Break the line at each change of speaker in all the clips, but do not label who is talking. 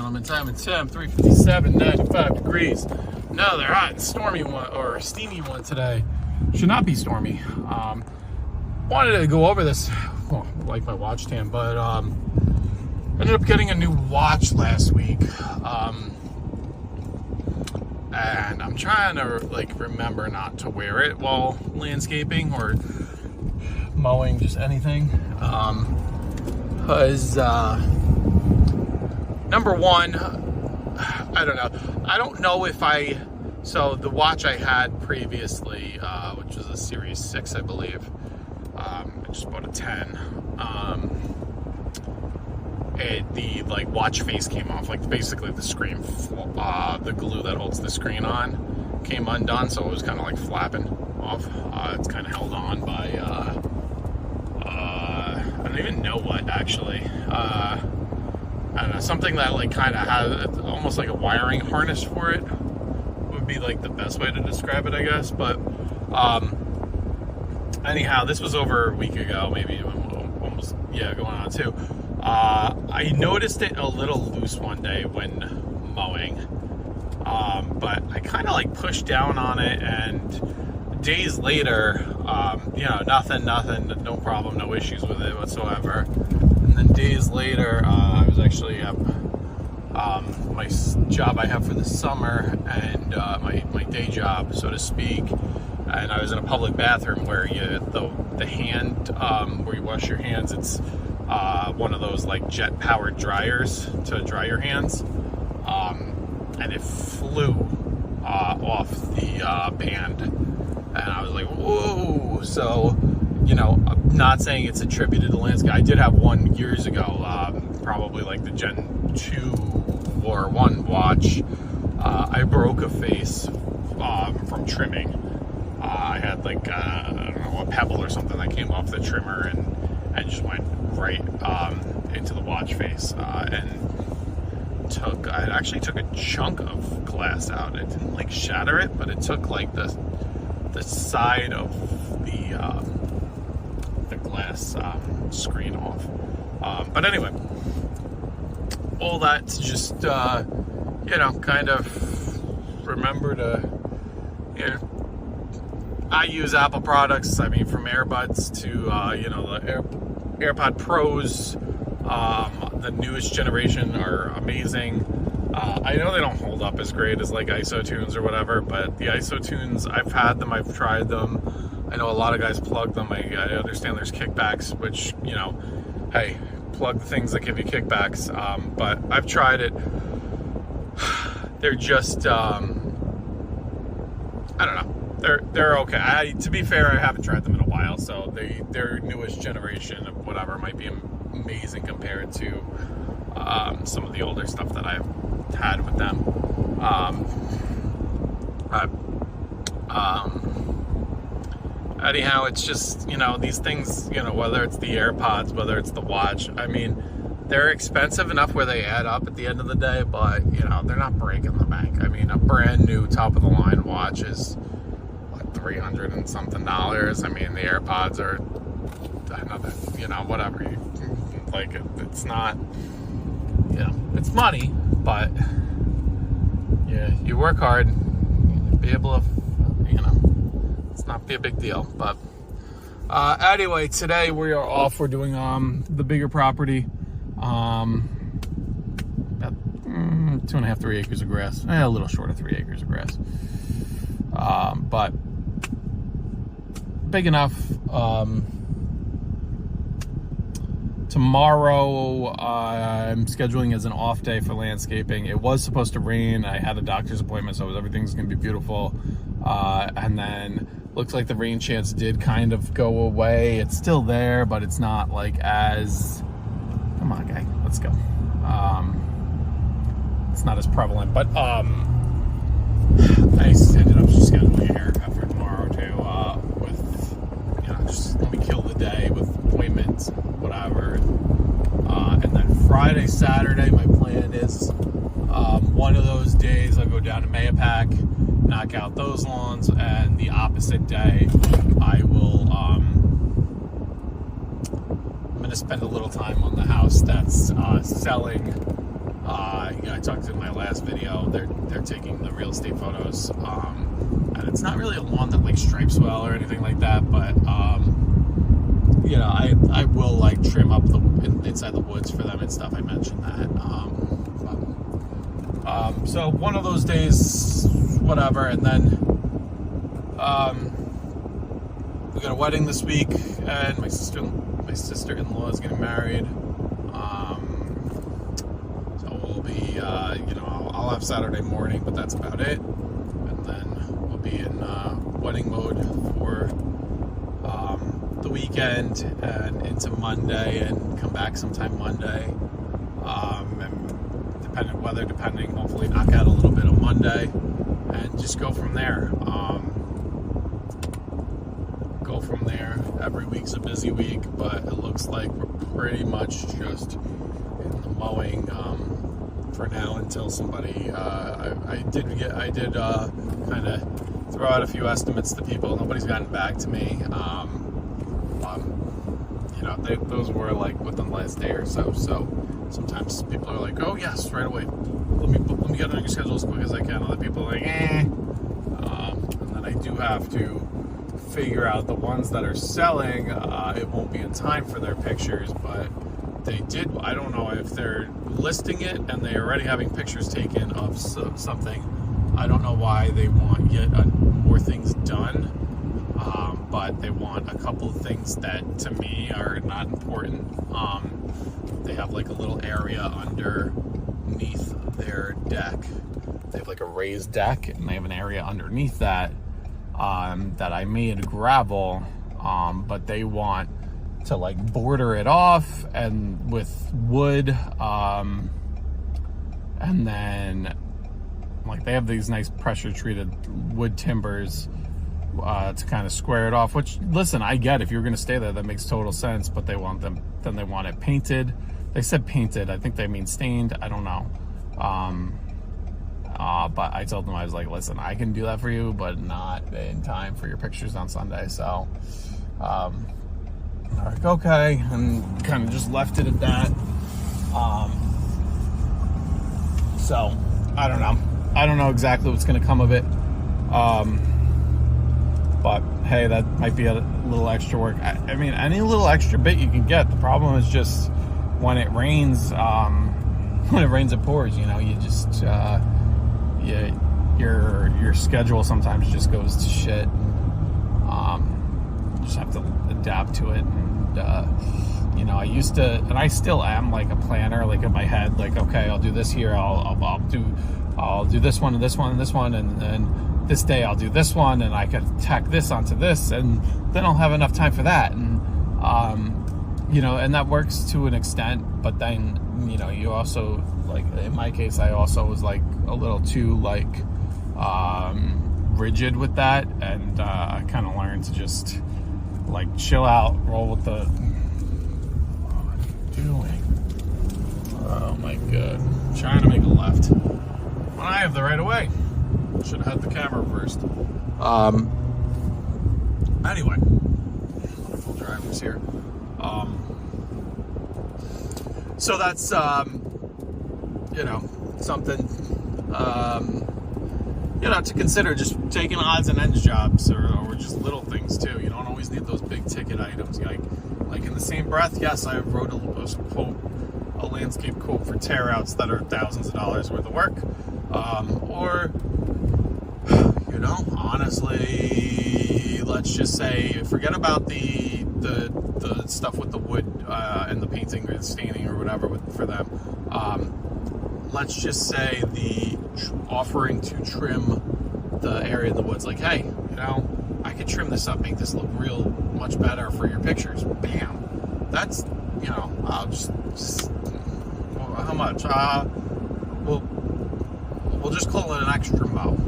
gentlemen. Time and temp, 3:57, 95 degrees. Another hot and stormy one, or steamy one today. Should not be stormy. Wanted to go over this, well, like my watch tan, but ended up getting a new watch last week. And I'm trying to remember not to wear it while landscaping or mowing, just anything. Because number one, I don't know if so the watch I had previously, which was a Series 6, I believe, I just bought a 10, the watch face came off, basically the screen, the glue that holds the screen on came undone, so it was kind of flapping off. It's kind of held on by, I don't even know what, actually. I don't know, something that kind of has almost like a wiring harness for it would be the best way to describe it, I guess. But anyhow, this was over a week ago, maybe almost, yeah, going on 2. I noticed it a little loose one day when mowing, but I kind of pushed down on it, and days later, nothing, no problem, no issues with it whatsoever. And then days later, I was actually at my job I have for the summer, and my day job, so to speak, and I was in a public bathroom where the hand, where you wash your hands, it's one of those jet powered dryers to dry your hands, and it flew off the band, and I was like, whoa. So, I'm not saying it's attributed to landscape. I did have one years ago, probably the Gen 2 or 1 watch. I broke a face from trimming. I had I don't know, a pebble or something that came off the trimmer and just went right into the watch face, and I actually took a chunk of glass out. It didn't shatter it, but it took the side of the glass screen off. But anyway, all that to just kind of remember to, I use Apple products. I mean, from Airbuds to the AirPod Pros, the newest generation are amazing. I know they don't hold up as great as IsoTunes or whatever, but the IsoTunes, I've had them, I've tried them. I know a lot of guys plug them. I understand there's kickbacks, which, hey, plug the things that give you kickbacks. But I've tried it. They're just, I don't know. They're okay. To be fair, I haven't tried them in a while, so their newest generation of whatever might be amazing compared to some of the older stuff that I've had with them. Anyhow, it's just, these things, whether it's the AirPods, whether it's the watch, I mean, they're expensive enough where they add up at the end of the day, but, they're not breaking the bank. I mean, a brand new top-of-the-line watch is $300 and something. I mean, the AirPods are another, whatever. It's not, it's money, but yeah, you work hard, be able to, it's not be a big deal. But anyway, today we are off. We're doing the bigger property, about 2.5, 3 acres of grass, a little short of 3 acres of grass, but big enough. Tomorrow I'm scheduling as an off day for landscaping. It was supposed to rain. I had a doctor's appointment, so everything's gonna be beautiful. And then looks like the rain chance did kind of go away. It's still there, but it's not as, come on guy, let's go. It's not as prevalent, but I ended up scheduling a haircut for tomorrow too, with, just let me kill the day with appointments, whatever. And then Friday, Saturday, my plan is one of those days I'll go down to Mayapack, knock out those lawns, and the opposite day I will, I'm going to spend a little time on the house that's selling. I this video. They're taking the real estate photos, and it's not really a lawn that like stripes well or anything like that, but you know, I will like trim up the inside the woods for them and stuff. I mentioned that. So one of those days, whatever, and then we got a wedding this week, and my sister-in-law is getting married. So we'll be, you know, I'll have Saturday morning, but that's about it. And then we'll be in wedding mode for the weekend and into Monday, and come back sometime Monday. And depending, hopefully knock out a little bit on Monday, and just go from there. Every week's a busy week, but it looks like we're pretty much just in the mowing for now until somebody. I did kind of throw out a few estimates to people. Nobody's gotten back to me. You know, those were like within the last day or so. So sometimes people are like, "Oh yes, right away. Let me get on your schedule as quick as I can." Other people are like, "Eh." And then I do have to figure out the ones that are selling. It won't be in time for their pictures, but they did. I don't know if they're listing it and they're already having pictures taken of something. I don't know why they want yet more things done, but they want a couple of things that to me are not important. They have like a little area underneath their deck. They have like a raised deck, and they have an area underneath that that I made gravel, but they want to like border it off and with wood, and then like they have these nice pressure treated wood timbers to kind of square it off, which, listen, I get if you're going to stay there, that makes total sense, but they want it painted. They said painted. I think they mean stained. I don't know. But I told them, I was like, listen, I can do that for you, but not in time for your pictures on Sunday. So, like, okay, and kind of just left it at that. So, I don't know. I don't know exactly what's going to come of it. But hey, that might be a little extra work. I mean, any little extra bit you can get. The problem is just when it rains, it pours. You know, you just your schedule sometimes just goes to shit. You just have to adapt to it. And you know, I used to, and I still am like a planner, like in my head, like, okay, I'll do this here. I'll do this one and this one and this one, and then this day I'll do this one, and I could tack this onto this, and then I'll have enough time for that. And you know, and that works to an extent, but then, you know, you also, like in my case, I also was like a little too like rigid with that, and I kind of learned to just like chill out, roll with the. What am I doing? Oh my god! I'm trying to make a left when I have the right of way. Should have had the camera first. Anyway, wonderful drivers here. So that's you know, something you know, to consider, just taking odds and ends jobs, or just little things too. You don't always need those big ticket items. Like in the same breath, yes, I wrote a landscape quote for tear outs that are thousands of dollars worth of work, or, you know, honestly, let's just say, forget about the stuff with the wood and the painting or the staining or whatever for them. Let's just say the offering to trim the area in the woods, like, hey, you know, I could trim this up, make this look real much better for your pictures. Bam. That's, you know, I'll just well, how much? We'll just call it an extra mow,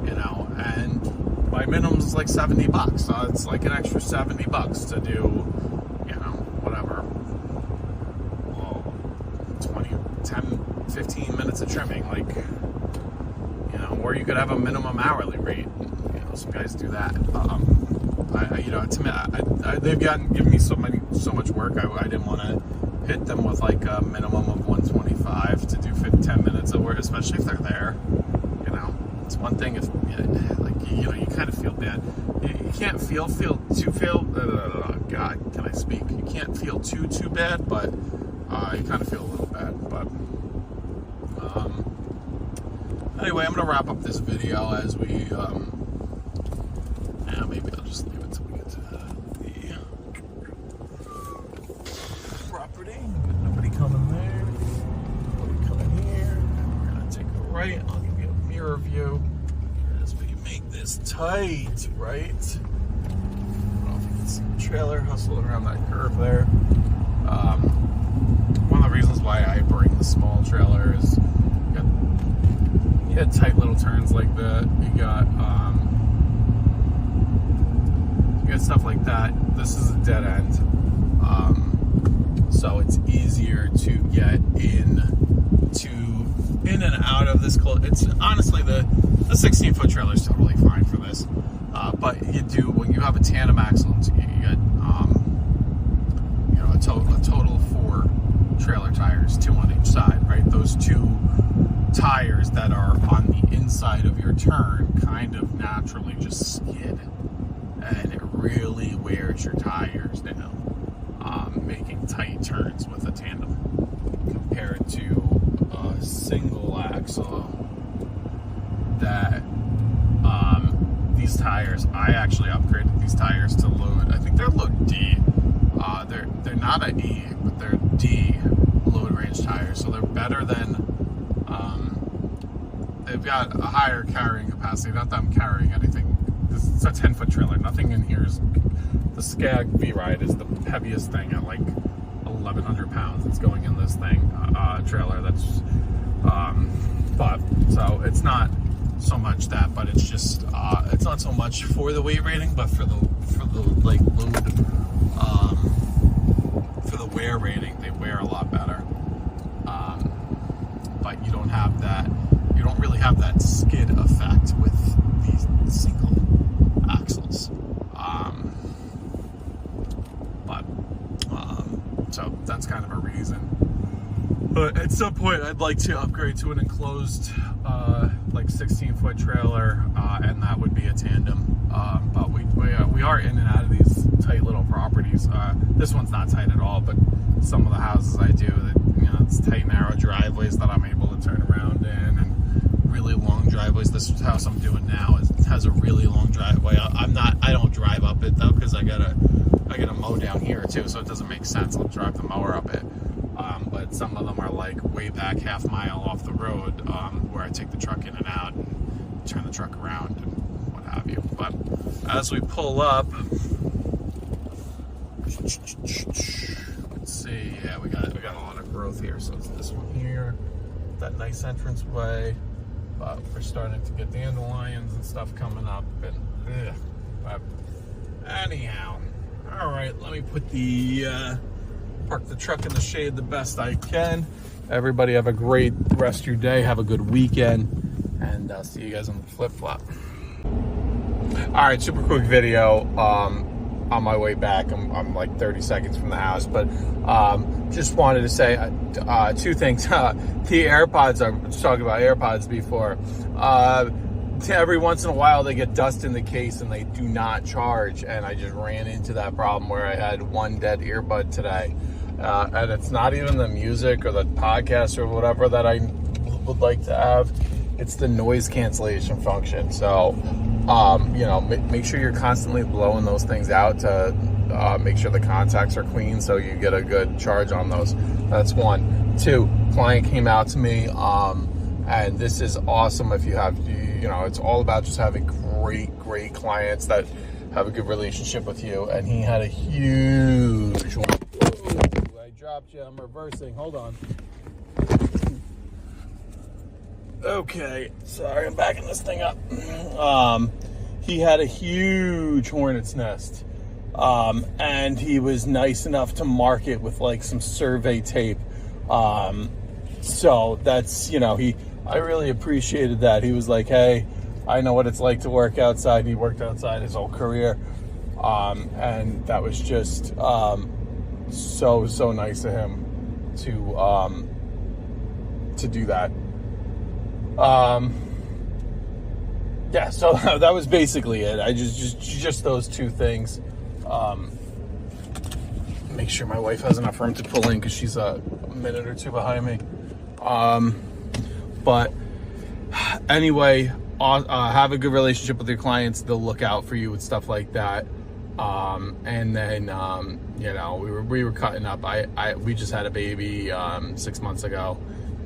you know, and my minimum is like $70. So it's like an extra $70 to do, you know, whatever, 10, 15 minutes of trimming, like, you know, or you could have a minimum hourly rate. You know, some guys do that. You know, to me, they've given me so much work. I didn't want to hit them with like a minimum of $125 to do 10 minutes So we're, especially if they're there, you know, it's one thing if, like, you know, you kind of feel bad. You can't feel God, can I speak? You can't feel too bad, but you kind of feel a little bad. But anyway, I'm gonna wrap up this video as we maybe I'll just leave it till we get to the property. Nobody coming there. Nobody coming here. We're gonna take a right. I'll give you a mirror view as we make this tight, right? I don't know if you can see the trailer hustling around that curve there. One of the reasons why I bring the small trailer is you got tight little turns like that. You got stuff like that. This is a dead end, so it's easier to get in and out of this. It's honestly the 16-foot trailer is totally fine for this, but you do when you have a tandem axle, you got you know, a total of 4 trailer tires, 2 on each side, right? Those 2 tires that are on the inside of your turn kind of naturally just skid, and it really wears your tires down, making tight turns with a tandem compared to a single axle that these tires, I actually upgraded these tires to load, I think they're load D. They're not a E, but they're D load range tires, so they're better than they've got a higher carrying capacity. Not that I'm carrying anything. It's a 10-foot trailer. Nothing in here is. The Skag V-Ride is the heaviest thing at like 1,100 pounds. It's going in this thing trailer. That's but so it's not so much that, but it's just it's not so much for the weight rating, but for the like load for the wear rating, they wear a lot better. But you don't have that. You don't really have that skid effect with these single axles. So that's kind of a reason. But at some point, I'd like to upgrade to an enclosed, like 16-foot trailer, and that would be a tandem. But we are in and out of these tight little properties. This one's not tight at all, but some of the houses I do, that, you know, it's tight, narrow driveways that I'm able to turn around in, and really long driveways. This house I'm doing now has a really long driveway. I don't drive up it though, because I gotta mow down here too, so it doesn't make sense. I'll drive the mower up it. But some of them are like way back half mile off the road, where I take the truck in and out and turn the truck around and what have you. But as we pull up, let's see. Yeah, we got a lot of growth here. So it's this one here, that nice entrance way. But we're starting to get dandelions and stuff coming up, and but anyhow, all right. Let me put park the truck in the shade the best I can. Everybody have a great rest of your day. Have a good weekend, and I'll see you guys on the flip-flop. All right, super quick video. On my way back, I'm like 30 seconds from the house, but just wanted to say 2 things. The AirPods, I was talking about AirPods before. Every once in a while they get dust in the case and they do not charge, and I just ran into that problem where I had one dead earbud today. And it's not even the music or the podcast or whatever that I would like to have. It's the noise cancellation function. So, you know, make sure you're constantly blowing those things out to make sure the contacts are clean so you get a good charge on those. That's 1. 2, client came out to me, and this is awesome if you have, you know, it's all about just having great clients that have a good relationship with you. And he had a huge one. Whoa, I dropped you. I'm reversing. Hold on. Okay, sorry, I'm backing this thing up. He had a huge hornet's nest, and he was nice enough to mark it with like some survey tape. So that's, you know, I really appreciated that. He was like, hey, I know what it's like to work outside. He worked outside his whole career, and that was just so nice of him to do that. Yeah, so that was basically it. I just those two things. Make sure my wife has enough room to pull in because she's a minute or two behind me. But anyway, have a good relationship with your clients. They'll look out for you with stuff like that. And then, you know, we were cutting up. We just had a baby 6 months ago.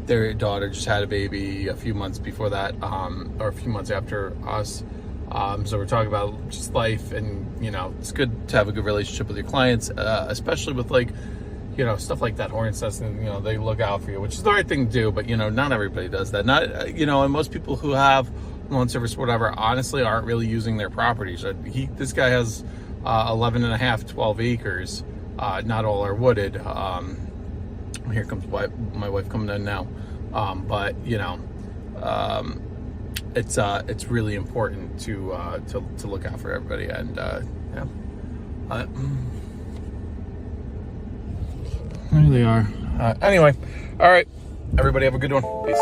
Their daughter just had a baby a few months before that, or a few months after us. So we're talking about just life, and, you know, it's good to have a good relationship with your clients, especially with, like, you know, stuff like that, horn test, and, you know, they look out for you, which is the right thing to do, but, you know, not everybody does that. Not, you know, and most people who have lawn service, whatever, honestly aren't really using their property. So this guy has 11 and a half, 12 acres. Not all are wooded. Here comes my wife coming in now. But, you know, it's really important to look out for everybody, and yeah. There they are. Anyway, all right, everybody have a good one. Peace.